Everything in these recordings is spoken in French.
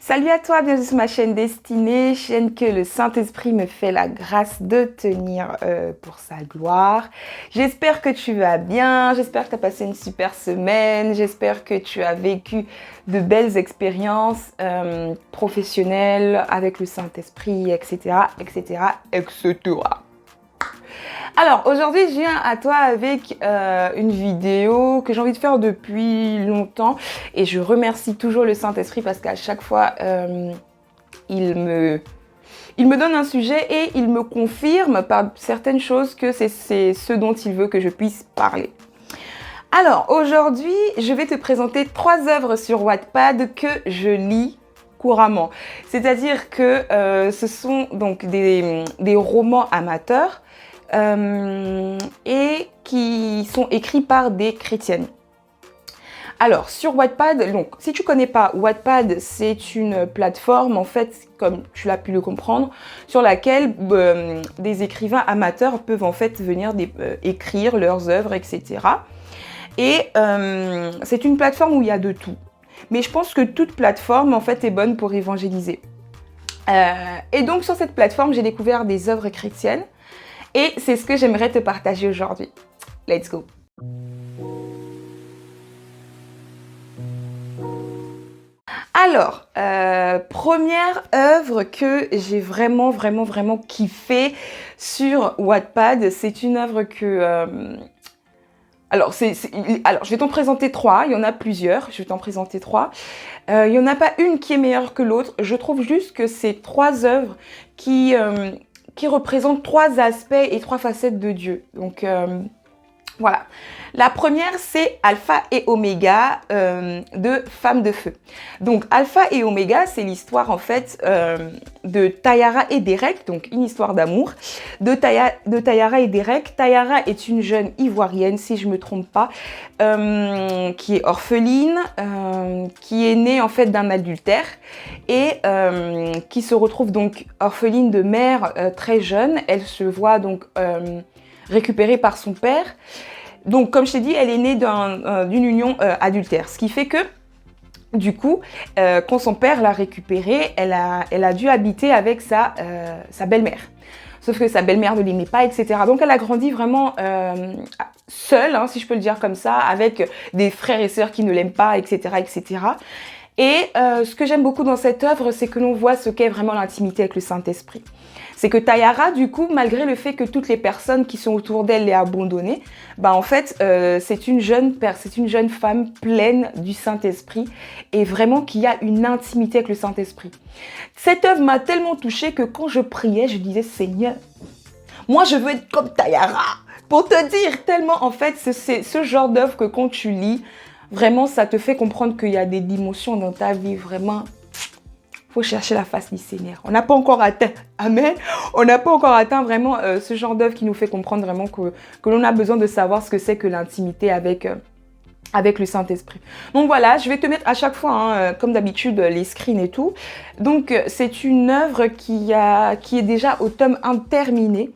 Salut à toi, bienvenue sur ma chaîne Destinée, chaîne que le Saint-Esprit me fait la grâce de tenir pour sa gloire. J'espère que tu vas bien, j'espère que tu as passé une super semaine, j'espère que tu as vécu de belles expériences professionnelles avec le Saint-Esprit, etc., etc., etc. Alors, aujourd'hui, je viens à toi avec une vidéo que j'ai envie de faire depuis longtemps et je remercie toujours le Saint-Esprit parce qu'à chaque fois, il me donne un sujet et il me confirme par certaines choses que c'est ce dont il veut que je puisse parler. Alors, aujourd'hui, je vais te présenter 3 œuvres sur Wattpad que je lis couramment. C'est-à-dire que ce sont donc des romans amateurs et qui sont écrits par des chrétiennes. Alors, sur Wattpad, donc, si tu connais pas, Wattpad, c'est une plateforme, en fait, comme tu l'as pu le comprendre, sur laquelle des écrivains amateurs peuvent, en fait, venir écrire leurs œuvres, etc. Et c'est une plateforme où il y a de tout. Mais je pense que toute plateforme, en fait, est bonne pour évangéliser. Et donc, sur cette plateforme, j'ai découvert des œuvres chrétiennes. Et c'est ce que j'aimerais te partager aujourd'hui. Let's go! Alors, première œuvre que j'ai vraiment kiffé sur Wattpad, c'est une œuvre que... Alors, je vais t'en présenter 3, il y en a plusieurs, je vais t'en présenter 3. Il n'y en a pas une qui est meilleure que l'autre, je trouve juste que c'est 3 œuvres qui représentent 3 aspects et 3 facettes de Dieu. Donc, voilà. La première, c'est Alpha et Oméga de Femme de Feu. Donc, Alpha et Oméga, c'est l'histoire, en fait, de Tayara et Derek, donc une histoire d'amour, de Tayara et Derek. Tayara est une jeune Ivoirienne, si je ne me trompe pas, qui est orpheline, qui est née, en fait, d'un adultère et qui se retrouve donc orpheline de mère très jeune. Elle se voit donc récupérée par son père. Donc, comme je t'ai dit, elle est née d'une union adultère. Ce qui fait que, du coup, quand son père l'a récupérée, elle a dû habiter avec sa belle-mère. Sauf que sa belle-mère ne l'aimait pas, etc. Donc, elle a grandi vraiment seule, hein, si je peux le dire comme ça, avec des frères et sœurs qui ne l'aiment pas, etc., etc. Et ce que j'aime beaucoup dans cette œuvre, c'est que l'on voit ce qu'est vraiment l'intimité avec le Saint-Esprit. C'est que Tayara, du coup, malgré le fait que toutes les personnes qui sont autour d'elle l'aient abandonnée, bah en fait, c'est une jeune femme pleine du Saint-Esprit et vraiment qui a une intimité avec le Saint-Esprit. Cette œuvre m'a tellement touchée que quand je priais, je disais « Seigneur, moi je veux être comme Tayara !» Pour te dire, tellement en fait, c'est ce genre d'œuvre que quand tu lis, vraiment, ça te fait comprendre qu'il y a des dimensions dans ta vie, vraiment. Faut chercher la face du Seigneur. On n'a pas encore atteint, amen, on n'a pas encore atteint vraiment ce genre d'œuvre qui nous fait comprendre vraiment que l'on a besoin de savoir ce que c'est que l'intimité avec le Saint-Esprit. Donc voilà, je vais te mettre à chaque fois, hein, comme d'habitude, les screens et tout. Donc c'est une œuvre qui est déjà au tome 1 terminé.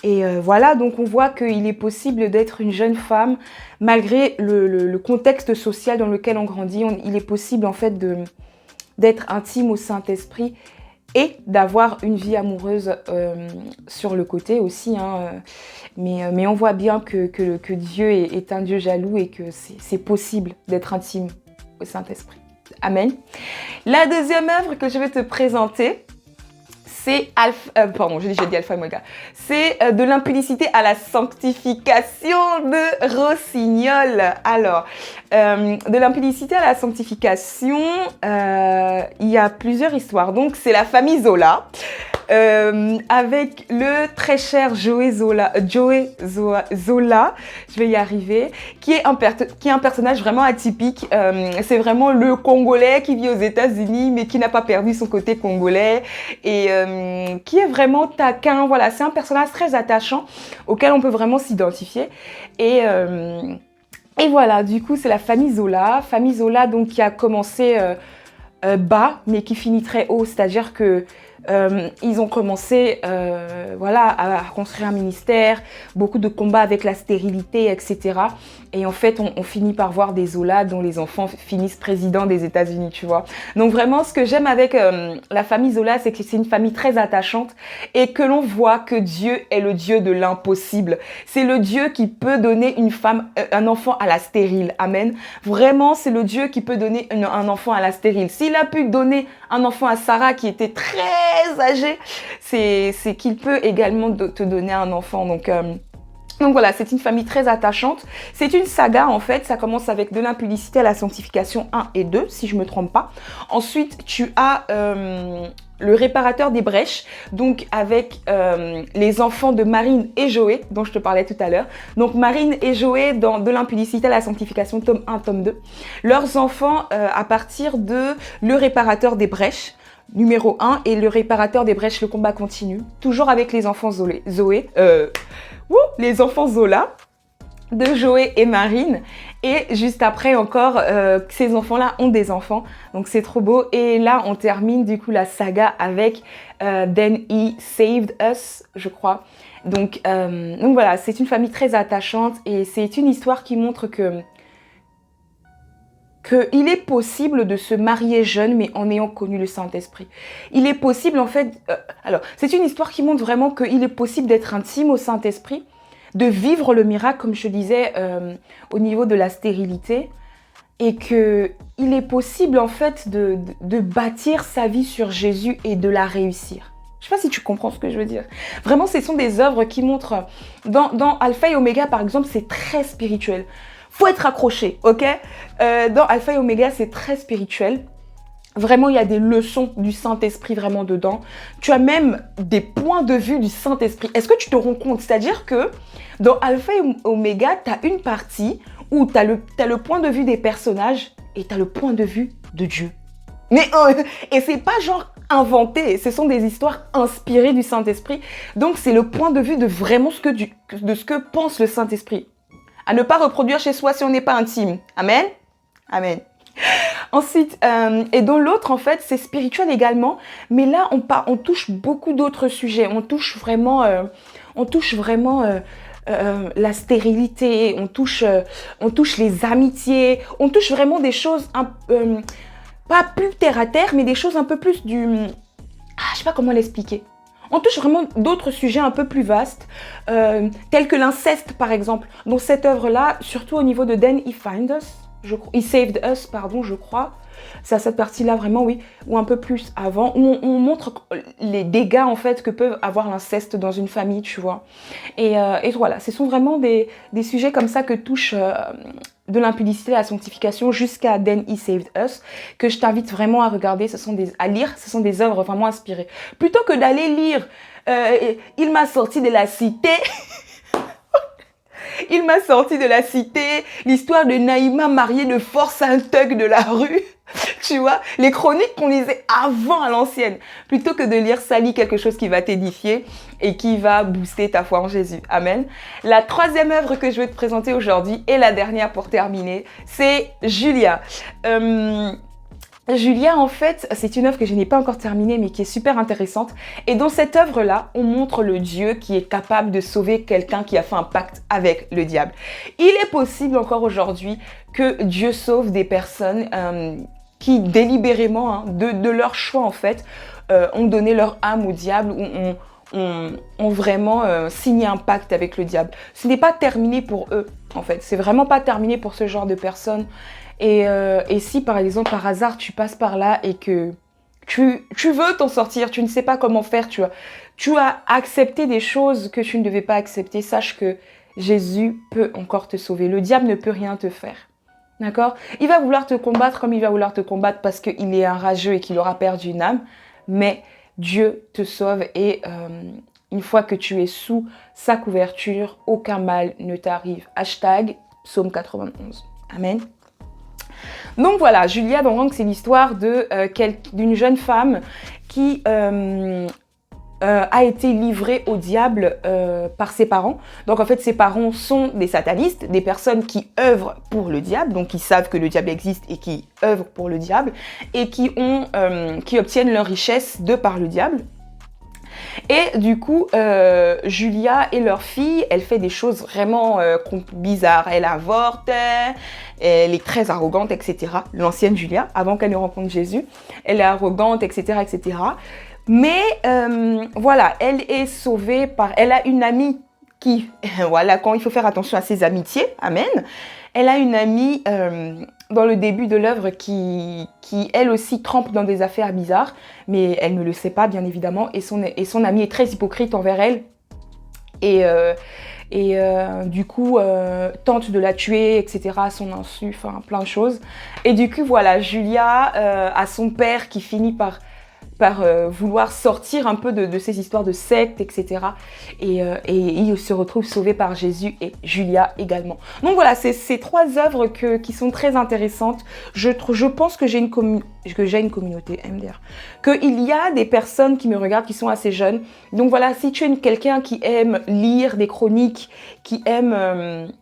Et voilà, donc on voit qu'il est possible d'être une jeune femme, malgré le contexte social dans lequel on grandit. Il est possible en fait d'être intime au Saint-Esprit et d'avoir une vie amoureuse sur le côté aussi. Hein, mais on voit bien que Dieu est un Dieu jaloux et que c'est possible d'être intime au Saint-Esprit. Amen. La deuxième œuvre que je vais te présenter, c'est c'est de l'impudicité à la sanctification de Rossignol. Alors, de l'impudicité à la sanctification, il y a plusieurs histoires. Donc, c'est la famille Zola. Avec le très cher Joey Zola, je vais y arriver, qui est un personnage vraiment atypique. C'est vraiment le Congolais qui vit aux États-Unis, mais qui n'a pas perdu son côté congolais et qui est vraiment taquin. Voilà, c'est un personnage très attachant auquel on peut vraiment s'identifier. Et voilà, du coup, c'est la famille Zola. Famille Zola, donc, qui a commencé bas, mais qui finit très haut. C'est-à-dire que Ils ont commencé voilà, à construire un ministère, beaucoup de combats avec la stérilité, etc. Et en fait, on finit par voir des Zola dont les enfants finissent président des États-Unis, tu vois. Donc vraiment, ce que j'aime avec la famille Zola, c'est que c'est une famille très attachante et que l'on voit que Dieu est le Dieu de l'impossible. C'est le Dieu qui peut donner une femme, un enfant à la stérile. Amen. Vraiment, c'est le Dieu qui peut donner un enfant à la stérile. S'il a pu donner un enfant à Sarah qui était très âgée, c'est qu'il peut également te donner un enfant. Donc voilà, c'est une famille très attachante. C'est une saga en fait, ça commence avec de l'impudicité à la sanctification 1 et 2, si je ne me trompe pas. Ensuite, tu as le réparateur des brèches, donc avec les enfants de Marine et Joé, dont je te parlais tout à l'heure. Donc Marine et Joé dans de l'impudicité à la sanctification, tome 1, tome 2. Leurs enfants à partir de le réparateur des brèches, numéro 1, et le réparateur des brèches, le combat continue. Toujours avec les enfants les enfants Zola de Joé et Marine. Et juste après encore, ces enfants-là ont des enfants. Donc c'est trop beau. Et là, on termine du coup la saga avec Then He Saved Us, je crois. Donc voilà, c'est une famille très attachante et c'est une histoire qui montre qu'il est possible de se marier jeune, mais en ayant connu le Saint-Esprit. Il est possible, en fait... alors, c'est une histoire qui montre vraiment qu'il est possible d'être intime au Saint-Esprit, de vivre le miracle, comme je disais, au niveau de la stérilité, et qu'il est possible, en fait, de bâtir sa vie sur Jésus et de la réussir. Je ne sais pas si tu comprends ce que je veux dire. Vraiment, ce sont des œuvres qui montrent... Dans Alpha et Oméga, par exemple, c'est très spirituel. Faut être accroché, ok? Dans Alpha et Oméga, c'est très spirituel. Vraiment, il y a des leçons du Saint-Esprit vraiment dedans. Tu as même des points de vue du Saint-Esprit. Est-ce que tu te rends compte? C'est-à-dire que dans Alpha et Oméga, tu as une partie où tu as le point de vue des personnages et tu as le point de vue de Dieu. Mais et c'est pas genre inventé, ce sont des histoires inspirées du Saint-Esprit. Donc, c'est le point de vue de vraiment de ce que pense le Saint-Esprit. À ne pas reproduire chez soi si on n'est pas intime. Amen. Amen. Ensuite, et dans l'autre, en fait, c'est spirituel également. Mais là, on touche beaucoup d'autres sujets. On touche vraiment la stérilité. On touche les amitiés. On touche vraiment des choses, pas plus terre à terre, mais des choses un peu plus je sais pas comment l'expliquer. On touche vraiment d'autres sujets un peu plus vastes, tels que l'inceste par exemple. Dans cette œuvre-là, surtout au niveau de Then He Found Us, He Saved Us, pardon, je crois. C'est à cette partie-là vraiment, oui, ou un peu plus avant, où on montre les dégâts en fait que peuvent avoir l'inceste dans une famille, tu vois. Et voilà, ce sont vraiment des sujets comme ça que touchent de l'impudicité à la sanctification jusqu'à Then He Saved Us, que je t'invite vraiment à regarder, à lire, ce sont des œuvres vraiment inspirées. Plutôt que d'aller lire Il m'a sorti de la cité, il m'a sorti de la cité, l'histoire de Naïma mariée de force à un thug de la rue, tu vois, les chroniques qu'on lisait avant à l'ancienne, plutôt que de lire ça, lis quelque chose qui va t'édifier et qui va booster ta foi en Jésus. Amen. La troisième œuvre que je vais te présenter aujourd'hui et la dernière pour terminer, c'est Julia. Julia, en fait, c'est une œuvre que je n'ai pas encore terminée, mais qui est super intéressante. Et dans cette œuvre-là, on montre le Dieu qui est capable de sauver quelqu'un qui a fait un pacte avec le diable. Il est possible encore aujourd'hui que Dieu sauve des personnes qui délibérément, de leur choix en fait, ont donné leur âme au diable ou ont vraiment signé un pacte avec le diable. Ce n'est pas terminé pour eux, en fait. C'est vraiment pas terminé pour ce genre de personnes. Et si par exemple par hasard tu passes par là et que tu veux t'en sortir, tu ne sais pas comment faire, tu as accepté des choses que tu ne devais pas accepter, sache que Jésus peut encore te sauver. Le diable ne peut rien te faire. D'accord? Il va vouloir te combattre comme il va vouloir te combattre parce qu'il est un rageux et qu'il aura perdu une âme. Mais Dieu te sauve et une fois que tu es sous sa couverture, aucun mal ne t'arrive. Hashtag Psaume 91. Amen. Donc voilà, Julia dans Rank, c'est l'histoire d'une jeune femme qui a été livrée au diable par ses parents. Donc en fait, ses parents sont des satanistes, des personnes qui œuvrent pour le diable, donc qui savent que le diable existe et qui œuvrent pour le diable, et qui obtiennent leur richesse de par le diable. Et du coup, Julia et leur fille, elle fait des choses vraiment bizarres. Elle avorte, elle est très arrogante, etc. L'ancienne Julia, avant qu'elle ne rencontre Jésus, elle est arrogante, etc., etc. Mais voilà, elle est sauvée par... Elle a une amie qui, voilà, quand il faut faire attention à ses amitiés, amen. Elle a une amie dans le début de l'œuvre qui, elle aussi, trempe dans des affaires bizarres, mais elle ne le sait pas, bien évidemment, et son amie est très hypocrite envers elle. Et du coup, tente de la tuer, etc., à son insu, enfin, plein de choses. Et du coup, voilà, Julia a son père qui finit par vouloir sortir un peu de ces histoires de sectes, etc. Et il se retrouve sauvé par Jésus et Julia également. Donc voilà, c'est ces trois œuvres qui sont très intéressantes. Je pense que j'ai une communauté, MDR. Qu'il y a des personnes qui me regardent qui sont assez jeunes. Donc voilà, si tu es quelqu'un qui aime lire des chroniques, qui aime...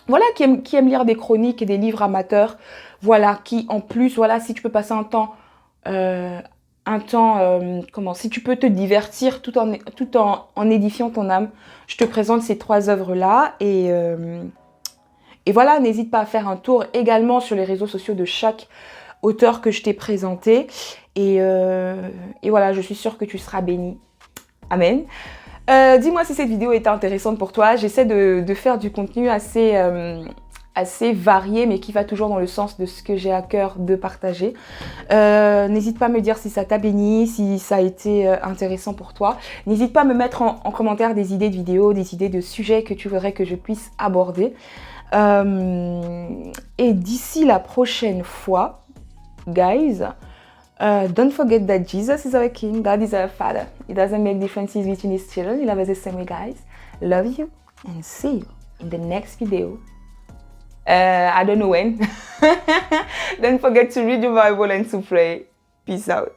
voilà, qui aime lire des chroniques et des livres amateurs, voilà, qui en plus, voilà, si tu peux passer un temps... si tu peux te divertir tout en édifiant ton âme, je te présente ces trois œuvres-là et voilà, n'hésite pas à faire un tour également sur les réseaux sociaux de chaque auteur que je t'ai présenté et voilà, je suis sûre que tu seras béni. Amen. Dis-moi si cette vidéo était intéressante pour toi. J'essaie de faire du contenu assez varié, mais qui va toujours dans le sens de ce que j'ai à cœur de partager. N'hésite pas à me dire si ça t'a béni, si ça a été intéressant pour toi. N'hésite pas à me mettre en commentaire des idées de vidéos, des idées de sujets que tu voudrais que je puisse aborder. Et d'ici la prochaine fois, guys, don't forget that Jesus is our King, God is our Father. It doesn't make differences between his children. He loves us the same way, guys. Love you and see you in the next video. I don't know when. Don't forget to read your Bible and to pray. Peace out.